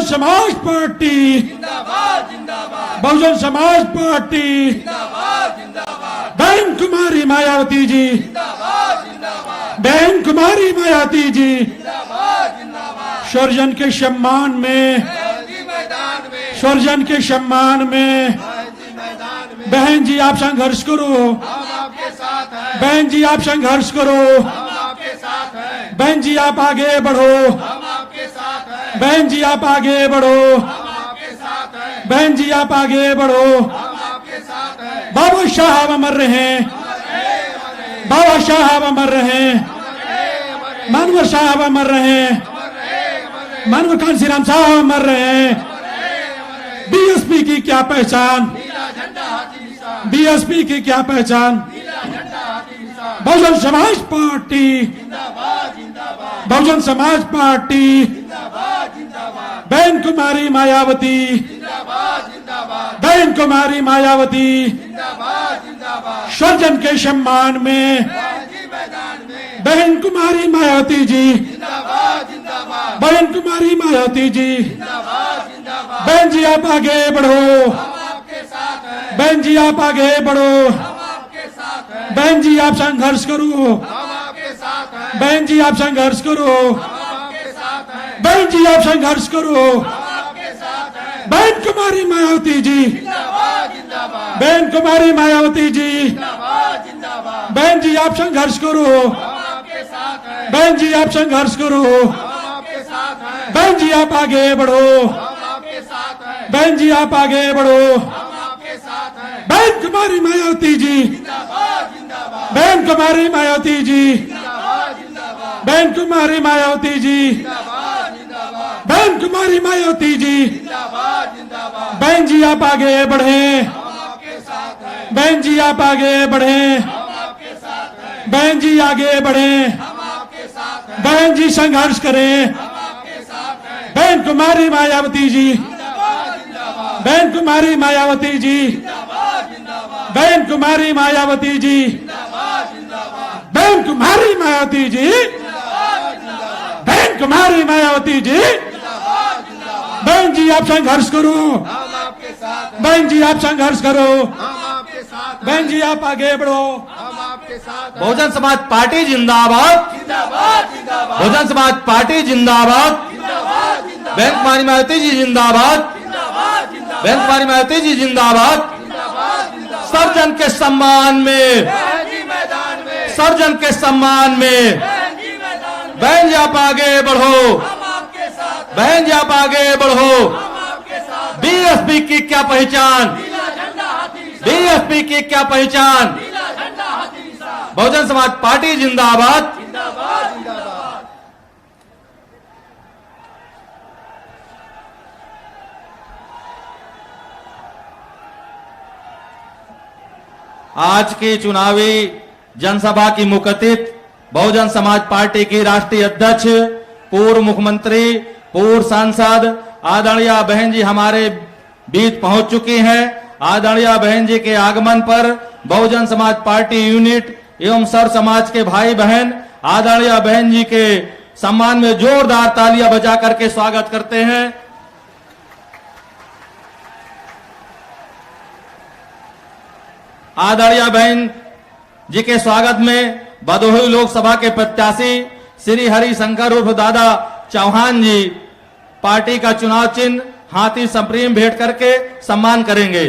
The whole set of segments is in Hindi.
समाज पार्टी जिंदाबाद जिंदाबाद, बहुजन समाज पार्टी जिंदाबाद जिंदाबाद, बहन कुमारी मायावती जी, जिंदाबाद जिंदाबाद, बहन कुमारी मायावती जी, जिंदाबाद जिंदाबाद। सर्जन के सम्मान में, जी मैदान में, सर्जन के सम्मान में, जी मैदान में, बहन जी आप संघर्ष करो, हम आपके साथ हैं, बहन जी आप संघर्ष करो, हम आपके साथ हैं, बहन जी आप आगे बढ़ो, हम आपके साथ हैं, बहन जी आप आगे बढ़ो, हम आपके साथ हैं, बहन जी आप आगे बढ़ो। हम आपके साथ हैं। बाबा साहब अमर रहे, बाबा साहब अमर रहे, मनवर साहब अमर रहे, मनवर कांसीराम साहब अमर रहे। बीएसपी की क्या पहचान, नीला झंडा हाथी निशान, बीएसपी की क्या पहचान, नीला झंडा हाथी निशान, बहुजन समाज पार्टी, जिंदाबाद जिंदाबाद, बहुजन समाज पार्टी, जिंदाबाद जिंदाबाद, बहन कुमारी मायावती, जिंदाबाद जिंदाबाद, बहन कुमारी मायावती, जिंदाबाद जिंदाबाद। सर्जन के सम्मान में, जी मैदान में, बहन कुमारी मायावती जी, जिंदाबाद जिंदाबाद, बहन कुमारी मायावती जी, जिंदाबाद जिंदाबाद। बहन जी आप आगे बढ़ो, हम आपके साथ हैं, बहन जी आप आगे बढ़ो, हम आपके साथ हैं, बहन जी आप संघर्ष करो, हम आपके साथ हैं, बहन जी आप संघर्ष करो, हम आपके साथ हैं, बहन जी आप संघर्ष करो। हम आपके साथ हैं। बहन कुमारी मायावती जी, जिंदाबाद जिंदाबाद, बहन कुमारी मायावती जी, जिंदाबाद जिंदाबाद, बहन जी आप संघर्ष करो, हम आपके साथ हैं, बहन जी आप संघर्ष करो, हम आपके साथ हैं, बहन जी आप आगे बढ़ो, हम आपके साथ हैं, बहन जी आप आगे बढ़ो। हम आपके साथ हैं। बहन कुमारी मायावती जी, जिंदाबाद जिंदाबाद, बहन कुमारी मायावती जी, जिंदाबाद जिंदाबाद, बहन कुमारी मायावती जी, जिंदाबाद जिंदाबाद, बहन कुमारी मायावती जी, जिंदाबाद जिंदाबाद। बहन जी आप आगे बढ़े, हम आपके साथ हैं, बहन जी आप आगे बढ़े, हम आपके साथ हैं, बहन जी आगे बढ़े, हम आपके साथ हैं, बहन जी संघर्ष करें। हम आपके साथ हैं। बहन कुमारी मायावती जी, जिंदाबाद जिंदाबाद, बहन कुमारी मायावती जी, जिंदाबाद जिंदाबाद, बहन कुमारी मायावती जी, जिंदाबाद जिंदाबाद, बहन कुमारी मायावती जी, बहन कुमारी मायावती जी, जिंदाबाद जिंदाबाद। बहन जी आप संघर्ष करो, हम आपके साथ हैं, बहन जी आप संघर्ष करो, हम आपके साथ हैं, बहन जी आप आगे बढ़ो। हम आपके साथ हैं। बहुजन समाज पार्टी जिंदाबाद, जिंदाबाद जिंदाबाद, बहुजन समाज पार्टी जिंदाबाद, जिंदाबाद जिंदाबाद, बहन कुमारी मायावती जी जिंदाबाद, जिंदाबाद जिंदाबाद, बहन कुमारी मायावती जी जिंदाबाद। जिंदाबाद जिंदाबाद। सर्जन के सम्मान में, बहन जी मैदान में, सर्जन के सम्मान में, बहन जी मैदान में, बहन जी आप आगे बढ़ो, हम आपके साथ हैं, बहन जी आप आगे बढ़ो। हम आपके साथ हैं। बीएसपी की क्या पहचान, नीला झंडा हाथी निशान, बीएसपी की क्या पहचान, नीला झंडा हाथी निशान, बहुजन समाज पार्टी जिंदाबाद। जिंदाबाद जिंदाबाद। आज की चुनावी जनसभा की मुखतित बहुजन समाज पार्टी की राष्ट्रीय अध्यक्ष, पूर्व मुख्यमंत्री, पूर्व सांसद आदरणीय बहन जी हमारे बीच पहुंच चुकी हैं। आदरणीय बहन जी के आगमन पर बहुजन समाज पार्टी यूनिट एवं सर समाज के भाई बहन आदरणीय बहन जी के सम्मान में जोरदार तालियां बजा करके स्वागत करते हैं। आदरणीय बहन जी के स्वागत में भदोही लोकसभा के प्रत्याशी श्री हरिशंकर उर्फ दादा चौहान जी पार्टी का चुनाव चिन्ह हाथी संप्रीम भेंट करके सम्मान करेंगे।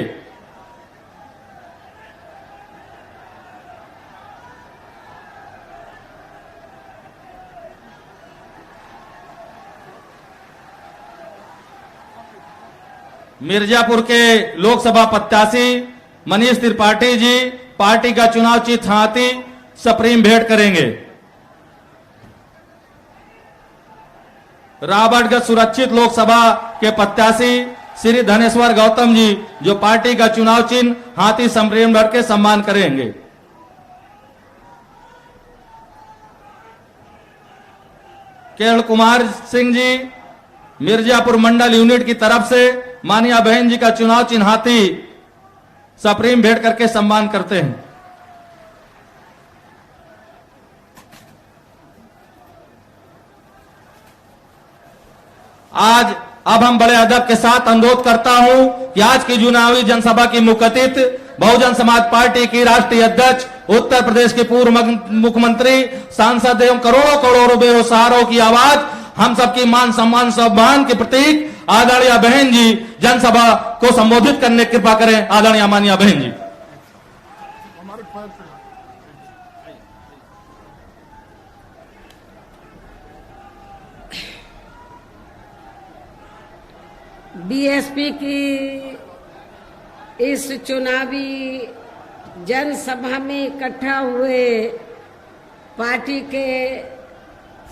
मिर्जापुर के लोकसभा प्रत्याशी मनीष त्रिपाठी जी पार्टी का चुनाव चिन्ह हाथी सप्रीम भेंट करेंगे। राबर्टगंज सुरक्षित लोकसभा के प्रत्याशी श्री धनेश्वर गौतम जी जो पार्टी का चुनाव चिन्ह हाथी सप्रीम भेंट के सम्मान करेंगे। केवल कुमार सिंह जी मिर्जापुर मंडल यूनिट की तरफ से माननीय बहन जी का चुनाव चिन्ह हाथी सप्रीम भेंट करके सम्मान करते हैं। आज अब हम बड़े अदब के साथ अनुरोध करता हूं कि आज की चुनावी जनसभा की मुखतित बहुजन समाज पार्टी की राष्ट्रीय अध्यक्ष, उत्तर प्रदेश के पूर्व मुख्यमंत्री, सांसद एवं करोड़ों करोड़ों बेरोजगारों की आवाज, हम सबकी मान सम्मान सम्मान के प्रतीक आदरणीय बहन जी जनसभा को संबोधित करने की कृपा करें। आदरणीय माननीय बहन जी। बीएसपी की इस चुनावी जनसभा में इकट्ठा हुए पार्टी के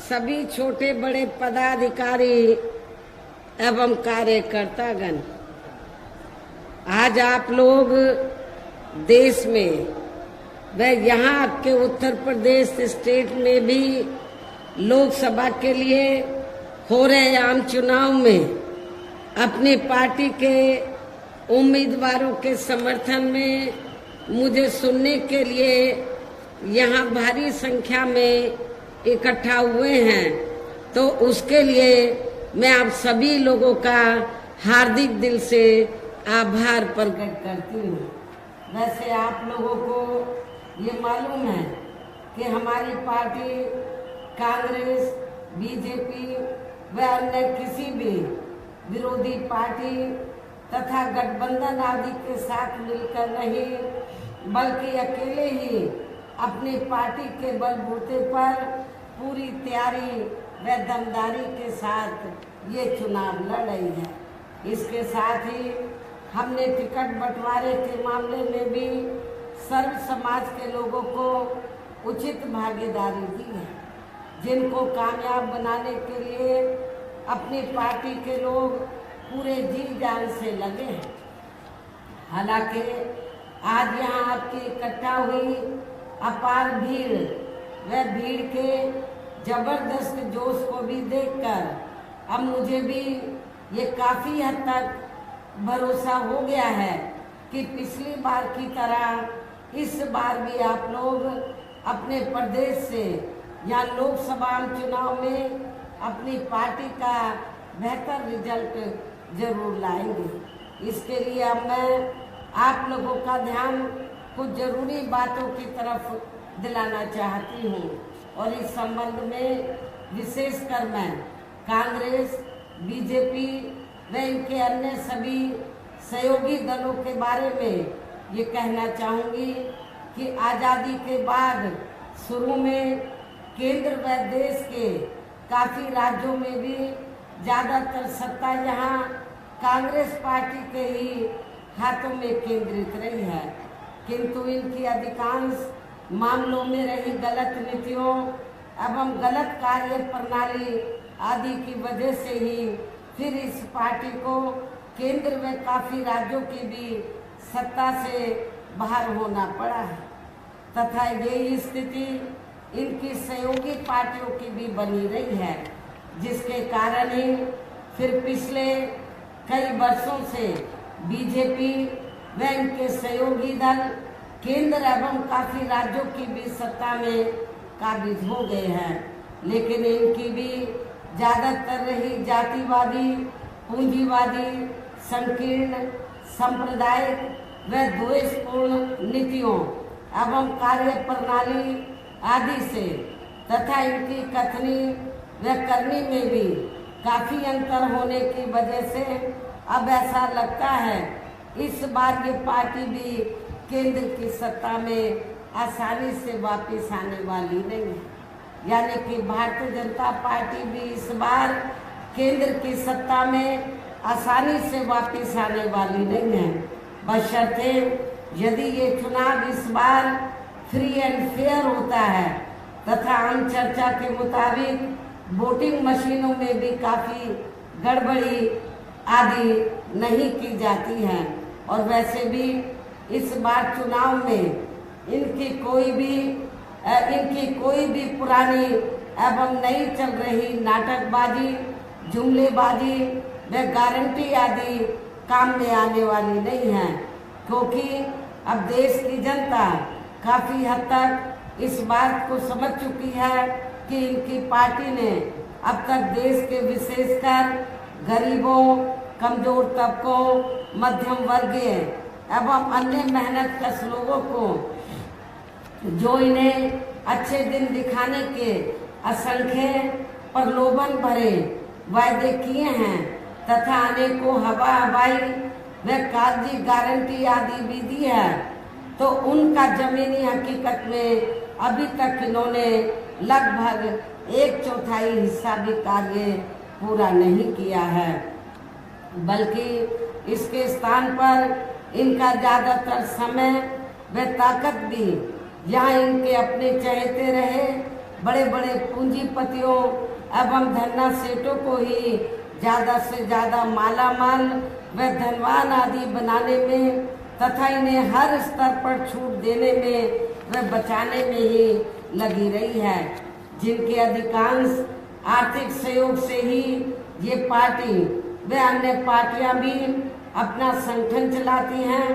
सभी छोटे बड़े पदाधिकारी एवं कार्यकर्तागण, आज आप लोग देश में व यहाँ आपके उत्तर प्रदेश स्टेट में भी लोकसभा के लिए हो रहे आम चुनाव में अपनी पार्टी के उम्मीदवारों के समर्थन में मुझे सुनने के लिए यहाँ भारी संख्या में इकट्ठा हुए हैं, तो उसके लिए मैं आप सभी लोगों का हार्दिक दिल से आभार प्रकट करती हूँ। वैसे आप लोगों को ये मालूम है कि हमारी पार्टी कांग्रेस, बीजेपी व अन्य किसी भी विरोधी पार्टी तथा गठबंधन आदि के साथ मिलकर नहीं, बल्कि अकेले ही अपनी पार्टी के बलबूते पर पूरी तैयारी व दमदारी के साथ ये चुनाव लड़ रही है। इसके साथ ही हमने टिकट बंटवारे के मामले में भी सर्व समाज के लोगों को उचित भागीदारी दी है, जिनको कामयाब बनाने के लिए अपनी पार्टी के लोग पूरे जी जान से लगे हैं। हालांकि आज यहाँ आपकी इकट्ठा हुई अपार भीड़ व भीड़ के जबरदस्त जोश को भी देखकर अब मुझे भी ये काफी हद तक भरोसा हो गया है कि पिछली बार की तरह इस बार भी आप लोग अपने प्रदेश से या लोकसभा चुनाव में अपनी पार्टी का बेहतर रिजल्ट जरूर लाएंगे। इसके लिए अब मैं आप लोगों का ध्यान कुछ जरूरी बातों की तरफ दिलाना चाहती हूँ, और इस संबंध में विशेषकर मैं कांग्रेस, बीजेपी व इनके अन्य सभी सहयोगी दलों के बारे में ये कहना चाहूँगी कि आज़ादी के बाद शुरू में केंद्र व देश के काफ़ी राज्यों में भी ज़्यादातर सत्ता यहाँ कांग्रेस पार्टी के ही हाथों में केंद्रित रही है, किंतु इनकी अधिकांश मामलों में रही गलत नीतियों एवं गलत कार्य प्रणाली आदि की वजह से ही फिर इस पार्टी को केंद्र में काफ़ी राज्यों की भी सत्ता से बाहर होना पड़ा है, तथा यही स्थिति इनकी सहयोगी पार्टियों की भी बनी रही है, जिसके कारण ही फिर पिछले कई वर्षों से बीजेपी व इनके सहयोगी दल केंद्र एवं काफ़ी राज्यों की भी सत्ता में काबिज हो गए हैं, लेकिन इनकी भी ज़्यादातर रही जातिवादी, पूंजीवादी, संकीर्ण, सांप्रदायिक व द्वेषपूर्ण नीतियों एवं कार्य प्रणाली आदि से तथा इनकी कथनी व करनी में भी काफ़ी अंतर होने की वजह से अब ऐसा लगता है इस बार ये पार्टी भी केंद्र की सत्ता में आसानी से वापस आने वाली नहीं है, यानी कि भारतीय जनता पार्टी भी इस बार केंद्र की सत्ता में आसानी से वापस आने वाली नहीं है, बशर्ते यदि ये चुनाव इस बार फ्री एंड फेयर होता है तथा आम चर्चा के मुताबिक वोटिंग मशीनों में भी काफ़ी गड़बड़ी आदि नहीं की जाती है, और वैसे भी इस बार चुनाव में इनकी कोई भी पुरानी एवं नई चल रही नाटकबाजी, जुमलेबाजी व गारंटी आदि काम में आने वाली नहीं है, क्योंकि अब देश की जनता काफ़ी हद तक इस बात को समझ चुकी है कि इनकी पार्टी ने अब तक देश के विशेषकर गरीबों, कमजोर तबकों, मध्यम वर्गीय एवं अन्य मेहनतकश लोगों को जो इन्हें अच्छे दिन दिखाने के असंख्य प्रलोभन भरे वायदे किए हैं तथा अनेकों हवाई व कागजी गारंटी आदि भी दी है, तो उनका जमीनी हकीकत में अभी तक इन्होंने लगभग 1/4 हिस्सा भी कार्य पूरा नहीं किया है, बल्कि इसके स्थान पर इनका ज्यादातर समय व ताकत भी जहाँ इनके अपने चहेते रहे बड़े बड़े पूंजीपतियों एवं धन्ना सेठों को ही ज्यादा से ज्यादा मालामाल व धनवान आदि बनाने में तथा इन्हें हर स्तर पर छूट देने में व बचाने में ही लगी रही है, जिनके अधिकांश आर्थिक सहयोग से ही ये पार्टी व अन्य पार्टियां भी अपना संगठन चलाती हैं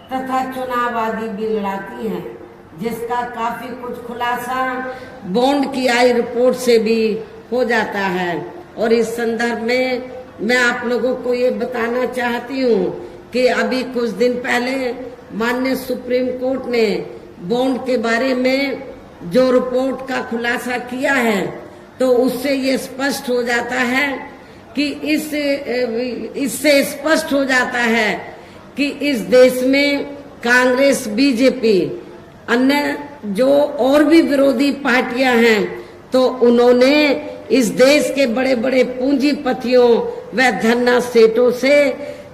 तथा चुनाव आदि भी लड़ाती हैं, जिसका काफी कुछ खुलासा बॉन्ड की आई रिपोर्ट से भी हो जाता है। और इस संदर्भ में मैं आप लोगों को ये बताना चाहती हूँ कि अभी कुछ दिन पहले माननीय सुप्रीम कोर्ट ने बॉन्ड के बारे में जो रिपोर्ट का खुलासा किया है, तो उससे ये स्पष्ट हो जाता है कि इससे स्पष्ट हो जाता है कि इस देश में कांग्रेस, बीजेपी, अन्य जो और भी विरोधी पार्टियां हैं, तो उन्होंने इस देश के बड़े बड़े पूंजीपतियों व धन्ना सेठों से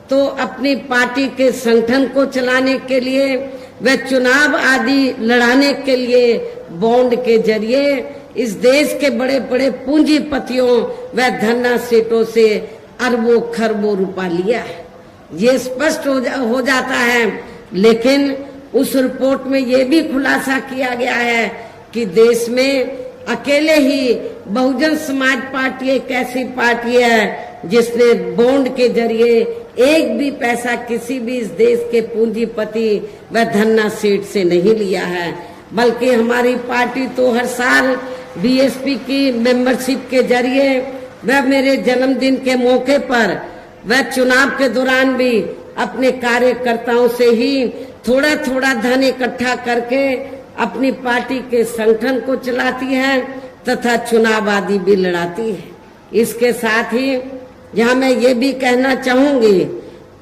तो अपनी पार्टी के संगठन को चलाने के लिए व चुनाव आदि लड़ाने के लिए बॉन्ड के जरिए इस देश के बड़े बड़े पूंजीपतियों व धन्ना सेठों से अरबों खरबों रुपया लिया है। ये स्पष्ट हो जाता है। लेकिन उस रिपोर्ट में ये भी खुलासा किया गया है कि देश में अकेले ही बहुजन समाज पार्टी एक ऐसी पार्टी है जिसने बॉन्ड के जरिए एक भी पैसा किसी भी इस देश के पूंजीपति व धन्ना सेठ से नहीं लिया है, बल्कि हमारी पार्टी तो हर साल बीएसपी की मेंबरशिप के जरिए व मेरे जन्मदिन के मौके पर व चुनाव के दौरान भी अपने कार्यकर्ताओं से ही थोड़ा थोड़ा धन इकट्ठा करके अपनी पार्टी के संगठन को चलाती है तथा चुनाव आदि भी लड़ाती है। इसके साथ ही यहाँ मैं ये भी कहना चाहूंगी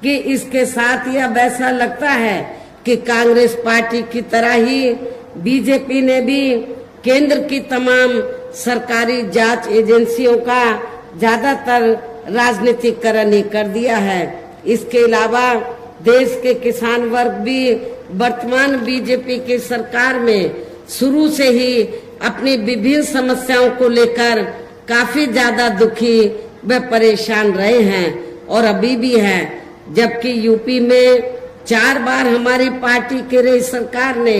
कि इसके साथ ही अब ऐसा लगता है कि कांग्रेस पार्टी की तरह ही बीजेपी ने भी केंद्र की तमाम सरकारी जांच एजेंसियों का ज्यादातर राजनीतिकरण ही कर दिया है। इसके अलावा देश के किसान वर्ग भी वर्तमान बीजेपी की सरकार में शुरू से ही अपनी विभिन्न समस्याओं को लेकर काफी ज्यादा दुखी व परेशान रहे हैं और अभी भी हैं। जबकि यूपी में 4 बार हमारी पार्टी की रही सरकार ने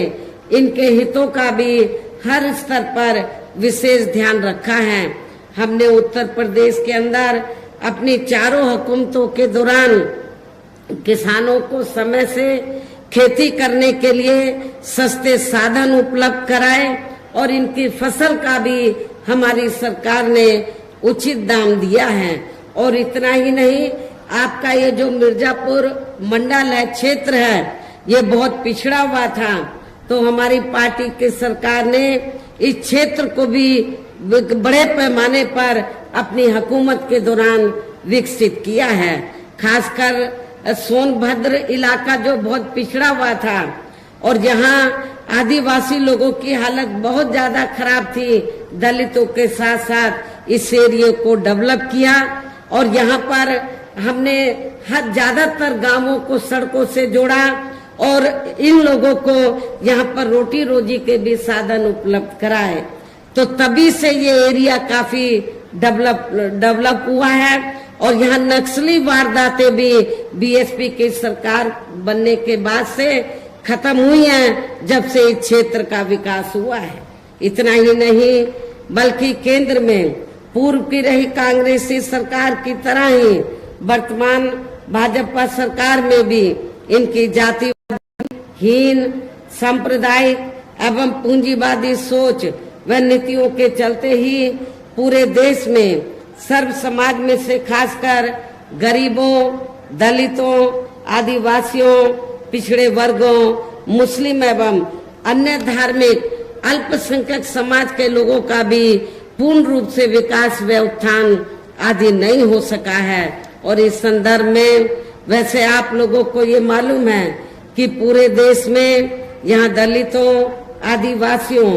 इनके हितों का भी हर स्तर पर विशेष ध्यान रखा है। हमने उत्तर प्रदेश के अंदर अपनी चारों हुकूमतों के दौरान किसानों को समय से खेती करने के लिए सस्ते साधन उपलब्ध कराए और इनकी फसल का भी हमारी सरकार ने उचित दाम दिया है। और इतना ही नहीं, आपका ये जो मिर्जापुर मंडल क्षेत्र है, ये बहुत पिछड़ा हुआ था, तो हमारी पार्टी की सरकार ने इस क्षेत्र को भी बड़े पैमाने पर अपनी हुकूमत के दौरान विकसित किया है। खासकर सोनभद्र इलाका जो बहुत पिछड़ा हुआ था और जहां आदिवासी लोगों की हालत बहुत ज्यादा खराब थी, दलितों के साथ साथ इस एरिया को डेवलप किया और यहाँ पर हमने हर ज्यादातर गांवों को सड़कों से जोड़ा और इन लोगों को यहाँ पर रोटी रोजी के भी साधन उपलब्ध कराए। तो तभी से ये एरिया काफी डेवलप हुआ है और यहाँ नक्सली वारदातें भी बीएसपी की सरकार बनने के बाद से खत्म हुई हैं, जब से इस क्षेत्र का विकास हुआ है। इतना ही नहीं, बल्कि केंद्र में पूर्व की रही कांग्रेसी सरकार की तरह ही वर्तमान भाजपा सरकार में भी इनकी जातिहीन, सांप्रदायिक एवं पूंजीवादी सोच व नीतियों के चलते ही पूरे देश में सर्व समाज में से खासकर गरीबों, दलितों, आदिवासियों, पिछड़े वर्गों, मुस्लिम एवं अन्य धार्मिक अल्पसंख्यक समाज के लोगों का भी पूर्ण रूप से विकास व उत्थान आदि नहीं हो सका है। और इस संदर्भ में वैसे आप लोगों को ये मालूम है कि पूरे देश में यहाँ दलितों, आदिवासियों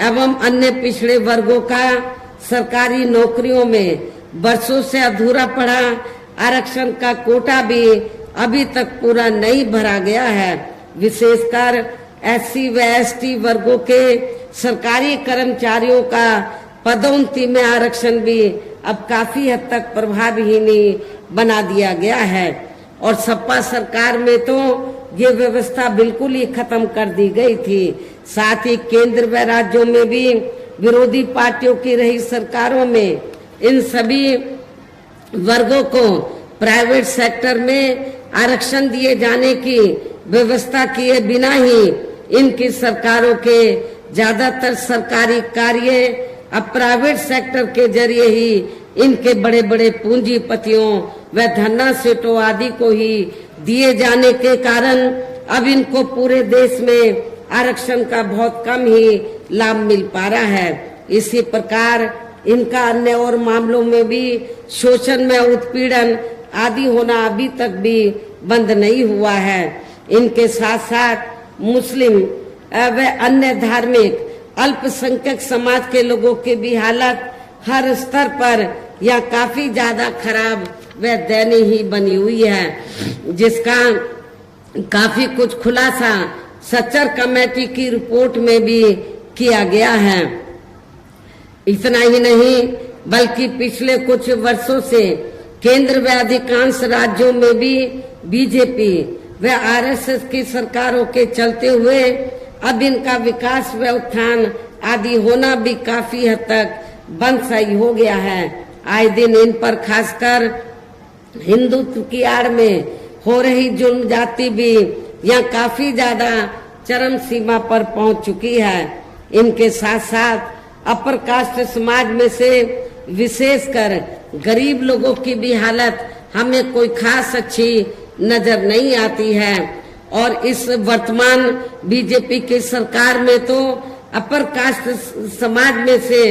एवं अन्य पिछड़े वर्गों का सरकारी नौकरियों में वर्षों से अधूरा पड़ा आरक्षण का कोटा भी अभी तक पूरा नहीं भरा गया है। विशेषकर एससी व एसटी वर्गों के सरकारी कर्मचारियों का पदोन्नति में आरक्षण भी अब काफी हद तक प्रभावहीन बना दिया गया है। और सपा सरकार में तो ये व्यवस्था बिल्कुल ही खत्म कर दी गई थी। साथ ही केंद्र व राज्यों में भी विरोधी पार्टियों की रही सरकारों में इन सभी वर्गों को प्राइवेट सेक्टर में आरक्षण दिए जाने की व्यवस्था किए बिना ही इनकी सरकारों के ज्यादातर सरकारी कार्य अब प्राइवेट सेक्टर के जरिए ही इनके बड़े बड़े पूंजीपतियों व धन्ना सेठों आदि को ही दिए जाने के कारण अब इनको पूरे देश में आरक्षण का बहुत कम ही लाभ मिल पा रहा है। इसी प्रकार इनका अन्य और मामलों में भी शोषण में उत्पीड़न आदि होना अभी तक भी बंद नहीं हुआ है। इनके साथ साथ मुस्लिम व अन्य धार्मिक अल्पसंख्यक समाज के लोगों की भी हालत हर स्तर पर या काफी ज्यादा खराब व दयनीय ही बनी हुई है, जिसका काफी कुछ खुलासा सच्चर कमेटी की रिपोर्ट में भी किया गया है। इतना ही नहीं बल्कि पिछले कुछ वर्षों से केंद्र व अधिकांश राज्यों में भी बीजेपी व आरएसएस की सरकारों के चलते हुए अब इनका विकास व उत्थान आदि होना भी काफी हद तक बंद सही हो गया है। आए दिन इन पर खासकर हिंदुत्व की आड़ में हो रही जुल्म जाति भी यहाँ काफी ज्यादा चरम सीमा पर पहुंच चुकी है। इनके साथ साथ अपर कास्ट समाज में से विशेषकर गरीब लोगों की भी हालत हमें कोई खास अच्छी नजर नहीं आती है। और इस वर्तमान बीजेपी की सरकार में तो अपर कास्ट समाज में से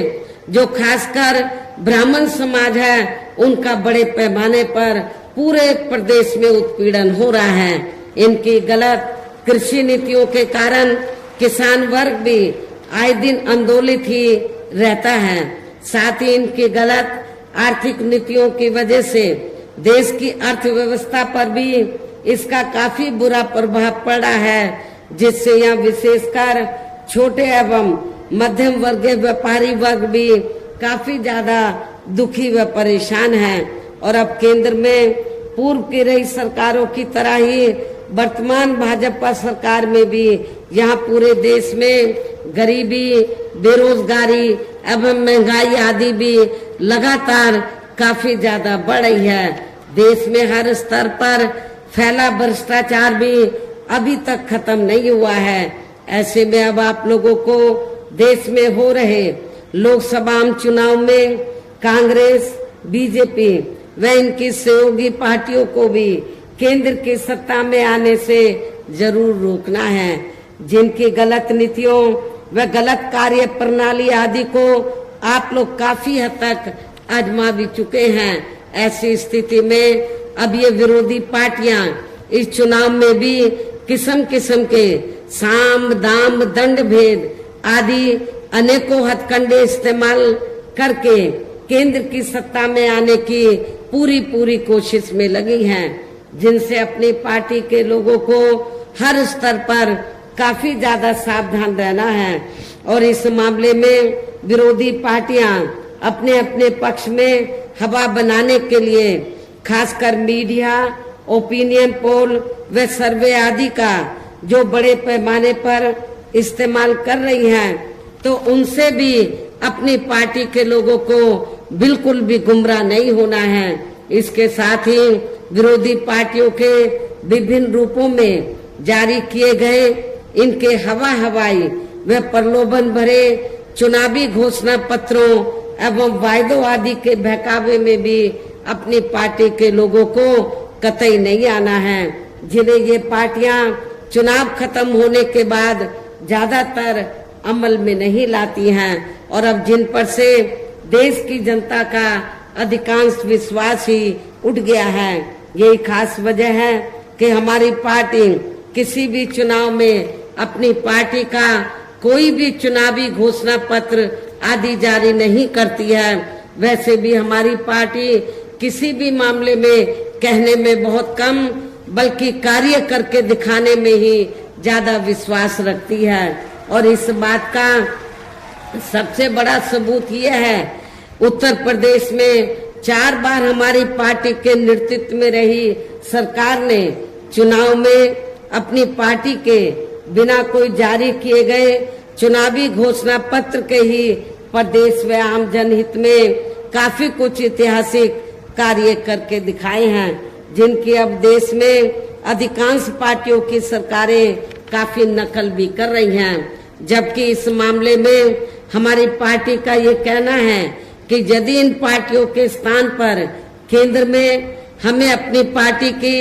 जो खासकर ब्राह्मण समाज है उनका बड़े पैमाने पर पूरे प्रदेश में उत्पीड़न हो रहा है। इनकी गलत कृषि नीतियों के कारण किसान वर्ग भी आए दिन आंदोलित ही रहता है। साथ ही इनकी गलत आर्थिक नीतियों की वजह से देश की अर्थव्यवस्था पर भी इसका काफी बुरा प्रभाव पड़ा है, जिससे यहाँ विशेषकर छोटे एवं मध्यम वर्गीय व्यापारी वर्ग भी काफी ज्यादा दुखी व परेशान हैं। और अब केंद्र में पूर्व की रही सरकारों की तरह ही वर्तमान भाजपा सरकार में भी यहाँ पूरे देश में गरीबी, बेरोजगारी एवं महंगाई आदि भी लगातार काफी ज्यादा बढ़ रही है। देश में हर स्तर पर फैला भ्रष्टाचार भी अभी तक खत्म नहीं हुआ है। ऐसे में अब आप लोगों को देश में हो रहे लोकसभा चुनाव में कांग्रेस, बीजेपी व इनकी सहयोगी पार्टियों को भी केंद्र की सत्ता में आने से जरूर रोकना है। जिनकी गलत नीतियों व गलत कार्य प्रणाली आदि को आप लोग काफी हद तक आजमा भी चुके हैं। ऐसी स्थिति में अब ये विरोधी पार्टियां इस चुनाव में भी किस्म किस्म के साम, दाम, दंड भेद आदि अनेकों हथकंडे इस्तेमाल करके केंद्र की सत्ता में आने की पूरी कोशिश में लगी हैं, जिनसे अपनी पार्टी के लोगों को हर स्तर पर काफी ज्यादा सावधान रहना है। और इस मामले में विरोधी पार्टियां अपने अपने पक्ष में हवा बनाने के लिए खासकर मीडिया, ओपिनियन पोल व सर्वे आदि का जो बड़े पैमाने पर इस्तेमाल कर रही हैं, तो उनसे भी अपनी पार्टी के लोगों को बिल्कुल भी गुमराह नहीं होना है। इसके साथ ही विरोधी पार्टियों के विभिन्न रूपों में जारी किए गए इनके हवाई व प्रलोभन भरे चुनावी घोषणा पत्रों एवं वायदों आदि के बहकावे में भी अपनी पार्टी के लोगों को कतई नहीं आना है, जिन्हें ये पार्टियां चुनाव खत्म होने के बाद ज्यादातर अमल में नहीं लाती हैं और अब जिन पर से देश की जनता का अधिकांश विश्वास ही उठ गया है। यही खास वजह है कि हमारी पार्टी किसी भी चुनाव में अपनी पार्टी का कोई भी चुनावी घोषणा पत्र आदि जारी नहीं करती है। वैसे भी हमारी पार्टी किसी भी मामले में कहने में बहुत कम बल्कि कार्य करके दिखाने में ही ज्यादा विश्वास रखती है और इस बात का सबसे बड़ा सबूत यह है, उत्तर प्रदेश में 4 बार हमारी पार्टी के नेतृत्व में रही सरकार ने चुनाव में अपनी पार्टी के बिना कोई जारी किए गए चुनावी घोषणा पत्र के ही प्रदेश व आम जनहित में काफी कुछ ऐतिहासिक कार्य करके दिखाए हैं, जिनकी अब देश में अधिकांश पार्टियों की सरकारें काफी नकल भी कर रही हैं। जबकि इस मामले में हमारी पार्टी का ये कहना है कि यदि इन पार्टियों के स्थान पर केंद्र में हमें अपनी पार्टी की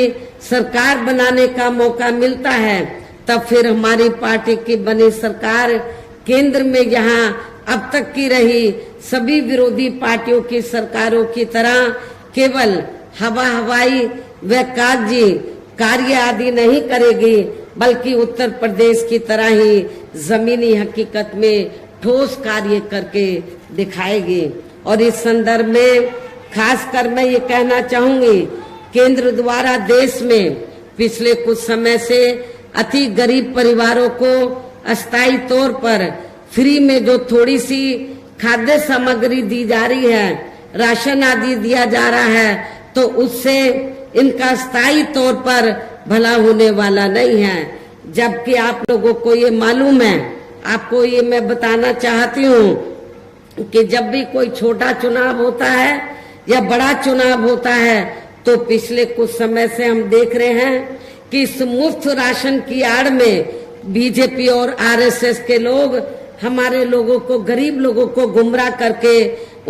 सरकार बनाने का मौका मिलता है, तब फिर हमारी पार्टी की बनी सरकार केंद्र में यहाँ अब तक की रही सभी विरोधी पार्टियों की सरकारों की तरह केवल हवाई व कागजी कार्य आदि नहीं करेगी, बल्कि उत्तर प्रदेश की तरह ही जमीनी हकीकत में ठोस कार्य करके दिखाएगी। और इस संदर्भ में खासकर मैं ये कहना चाहूंगी, केंद्र द्वारा देश में पिछले कुछ समय से अति गरीब परिवारों को अस्थायी तौर पर फ्री में जो थोड़ी सी खाद्य सामग्री दी जा रही है, राशन आदि दिया जा रहा है, तो उससे इनका स्थायी तौर पर भला होने वाला नहीं है। जबकि आप लोगों को ये मालूम है, आपको ये मैं बताना चाहती हूँ कि जब भी कोई छोटा चुनाव होता है या बड़ा चुनाव होता है, तो पिछले कुछ समय से हम देख रहे हैं कि इस मुफ्त राशन की आड़ में बीजेपी और आरएसएस के लोग हमारे लोगों को, गरीब लोगों को गुमराह करके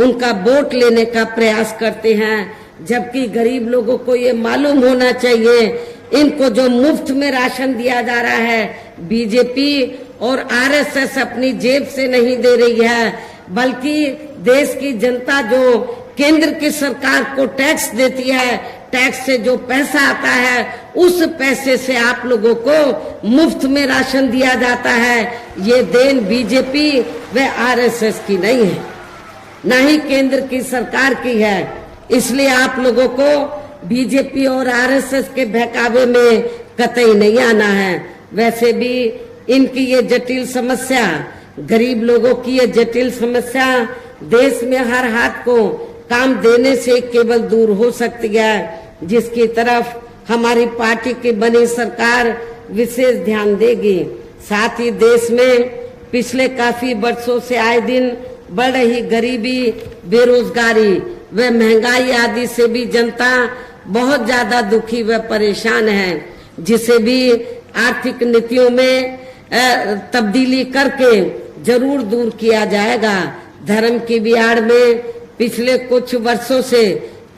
उनका वोट लेने का प्रयास करते हैं। जबकि गरीब लोगों को ये मालूम होना चाहिए, इनको जो मुफ्त में राशन दिया जा रहा है, बीजेपी और आरएसएस अपनी जेब से नहीं दे रही है, बल्कि देश की जनता जो केंद्र की सरकार को टैक्स देती है, टैक्स से जो पैसा आता है, उस पैसे से आप लोगों को मुफ्त में राशन दिया जाता है। ये देन बीजेपी व आरएसएस की नहीं है, न ही केंद्र की सरकार की है। इसलिए आप लोगों को बीजेपी और आरएसएस के बहकावे में कतई नहीं आना है। वैसे भी इनकी ये जटिल समस्या, गरीब लोगों की ये जटिल समस्या देश में हर हाथ को काम देने से केवल दूर हो सकती है, जिसकी तरफ हमारी पार्टी की बनी सरकार विशेष ध्यान देगी। साथ ही देश में पिछले काफी वर्षों से आए दिन बढ़ रही गरीबी, बेरोजगारी व महंगाई आदि से भी जनता बहुत ज्यादा दुखी व परेशान है, जिसे भी आर्थिक नीतियों में तब्दीली करके जरूर दूर किया जाएगा। धर्म की भी आड़ में पिछले कुछ वर्षों से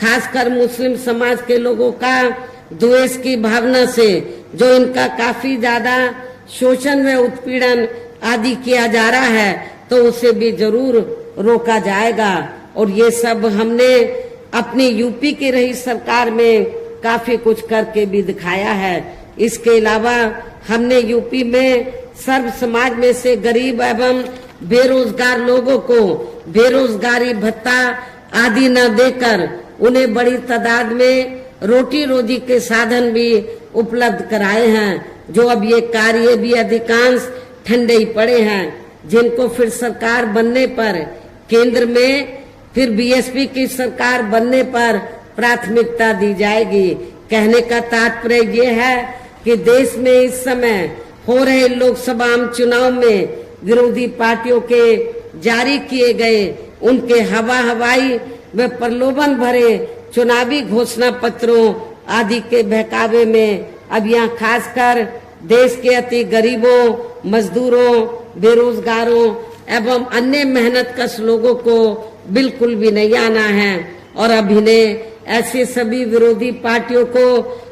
खासकर मुस्लिम समाज के लोगों का द्वेष की भावना से जो इनका काफी ज्यादा शोषण व उत्पीड़न आदि किया जा रहा है, तो उसे भी जरूर रोका जाएगा। और ये सब हमने अपनी यूपी की रही सरकार में काफी कुछ करके भी दिखाया है। इसके अलावा हमने यूपी में सर्व समाज में से गरीब एवं बेरोजगार लोगों को बेरोजगारी भत्ता आदि न देकर उन्हें बड़ी तादाद में रोटी रोजी के साधन भी उपलब्ध कराए हैं, जो अब ये कार्य भी अधिकांश ठंडे ही पड़े हैं, जिनको फिर सरकार बनने पर केंद्र में फिर बीएसपी की सरकार बनने पर प्राथमिकता दी जाएगी। कहने का तात्पर्य ये है कि देश में इस समय हो रहे लोकसभा चुनाव में विरोधी पार्टियों के जारी किए गए उनके हवाई व प्रलोभन भरे चुनावी घोषणा पत्रों आदि के बहकावे में अब यहाँ खासकर देश के अति गरीबों, मजदूरों, बेरोजगारों एवं अन्य मेहनतकश लोगों को बिल्कुल भी नहीं आना है और अब इन्हें ऐसे सभी विरोधी पार्टियों को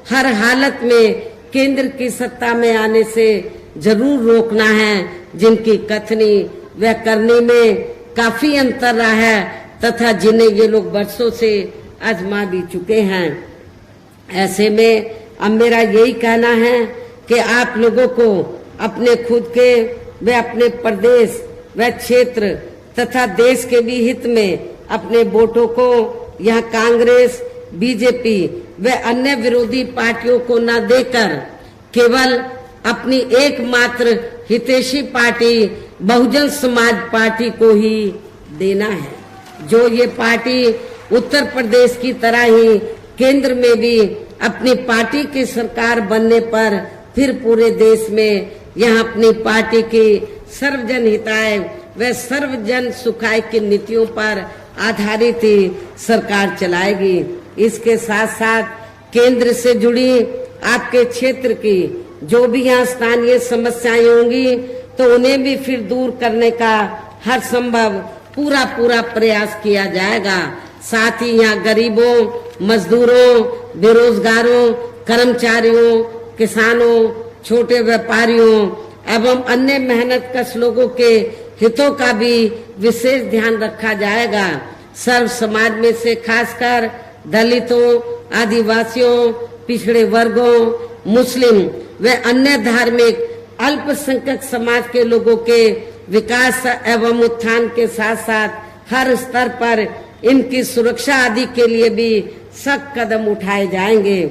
हर हालत में केंद्र की सत्ता में आने से जरूर रोकना है, जिनकी कथनी व करनी में काफी अंतर रहा है तथा जिन्हें ये लोग बरसों से आजमा भी चुके हैं। ऐसे में अब मेरा यही कहना है कि आप लोगों को अपने खुद के व अपने प्रदेश व क्षेत्र तथा देश के भी हित में अपने वोटों को यहाँ कांग्रेस, बीजेपी व अन्य विरोधी पार्टियों को न देकर केवल अपनी एकमात्र हितैषी पार्टी बहुजन समाज पार्टी को ही देना है। जो ये पार्टी उत्तर प्रदेश की तरह ही केंद्र में भी अपनी पार्टी की सरकार बनने पर फिर पूरे देश में यहाँ अपनी पार्टी की सर्वजन हिताय व सर्वजन सुखाय की नीतियों पर आधारित ही सरकार चलाएगी। इसके साथ साथ केंद्र से जुड़ी आपके क्षेत्र की जो भी यहाँ स्थानीय समस्याएं होंगी तो उन्हें भी फिर दूर करने का हर संभव पूरा प्रयास किया जाएगा। साथ ही यहाँ गरीबों, मजदूरों, बेरोजगारों, कर्मचारियों, किसानों, छोटे व्यापारियों एवं अन्य मेहनतकश लोगों के हितों का भी विशेष ध्यान रखा जाएगा। सर्व समाज में से खासकर दलितों, आदिवासियों, पिछड़े वर्गों, मुस्लिम व अन्य धार्मिक अल्पसंख्यक समाज के लोगों के विकास एवं उत्थान के साथ साथ हर स्तर पर इनकी सुरक्षा आदि के लिए भी सख्त कदम उठाए जाएंगे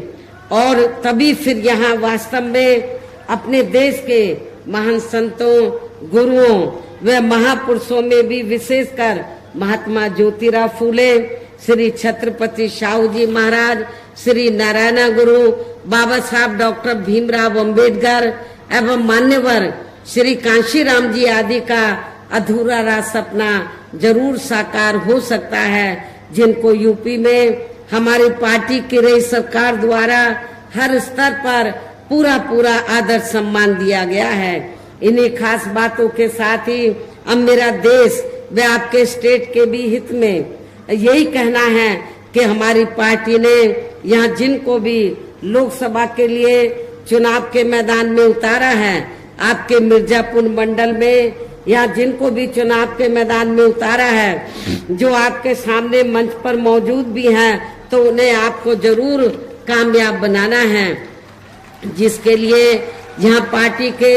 और तभी फिर यहाँ वास्तव में अपने देश के महान संतों, गुरुओं व महापुरुषों में भी विशेषकर महात्मा ज्योतिराव फूले, श्री छत्रपति शाहू जी महाराज, श्री नारायण गुरु, बाबा साहब डॉक्टर भीमराव अंबेडकर एवं मान्यवर श्री कांशीराम जी आदि का अधूरा रहा सपना जरूर साकार हो सकता है, जिनको यूपी में हमारी पार्टी की रही सरकार द्वारा हर स्तर पर पूरा आदर सम्मान दिया गया है। इन्हीं खास बातों के साथ ही अब मेरा देश व आपके स्टेट के भी हित में यही कहना है कि हमारी पार्टी ने यहाँ जिनको भी लोकसभा के लिए चुनाव के मैदान में उतारा है, आपके मिर्जापुर मंडल में यहाँ जिनको भी चुनाव के मैदान में उतारा है, जो आपके सामने मंच पर मौजूद भी हैं, तो उन्हें आपको जरूर कामयाब बनाना है, जिसके लिए यहाँ पार्टी के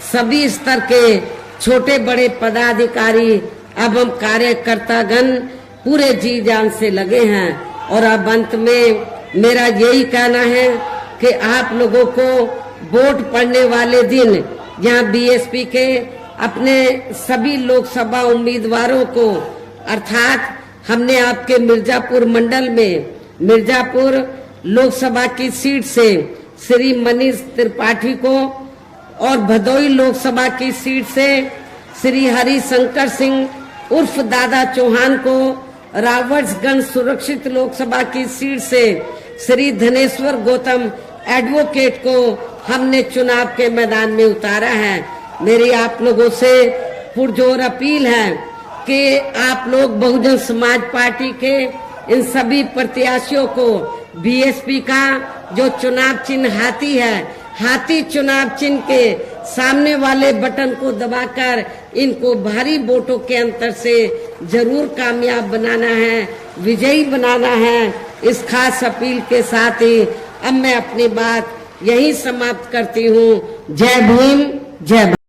सभी स्तर के छोटे बड़े पदाधिकारी एवं कार्यकर्तागण पूरे जी जान से लगे हैं। और अब अंत में मेरा यही कहना है कि आप लोगों को वोट पड़ने वाले दिन यहाँ बीएसपी के अपने सभी लोकसभा उम्मीदवारों को अर्थात हमने आपके मिर्जापुर मंडल में मिर्जापुर लोकसभा की सीट से श्री मनीष त्रिपाठी को और भदोई लोकसभा की सीट से श्री हरिशंकर सिंह उर्फ दादा चौहान को, रावर्ट्सगंज सुरक्षित लोकसभा की सीट से श्री धनेश्वर गौतम एडवोकेट को हमने चुनाव के मैदान में उतारा है। मेरी आप लोगों से पुरजोर अपील है कि आप लोग बहुजन समाज पार्टी के इन सभी प्रत्याशियों को बीएसपी का जो चुनाव चिन्ह हाथी है, हाथी चुनाव चिन्ह के सामने वाले बटन को दबाकर इनको भारी वोटों के अंतर से जरूर कामयाब बनाना है, विजयी बनाना है। इस खास अपील के साथ ही अब मैं अपनी बात यही समाप्त करती हूँ। जय भीम, जय भारत।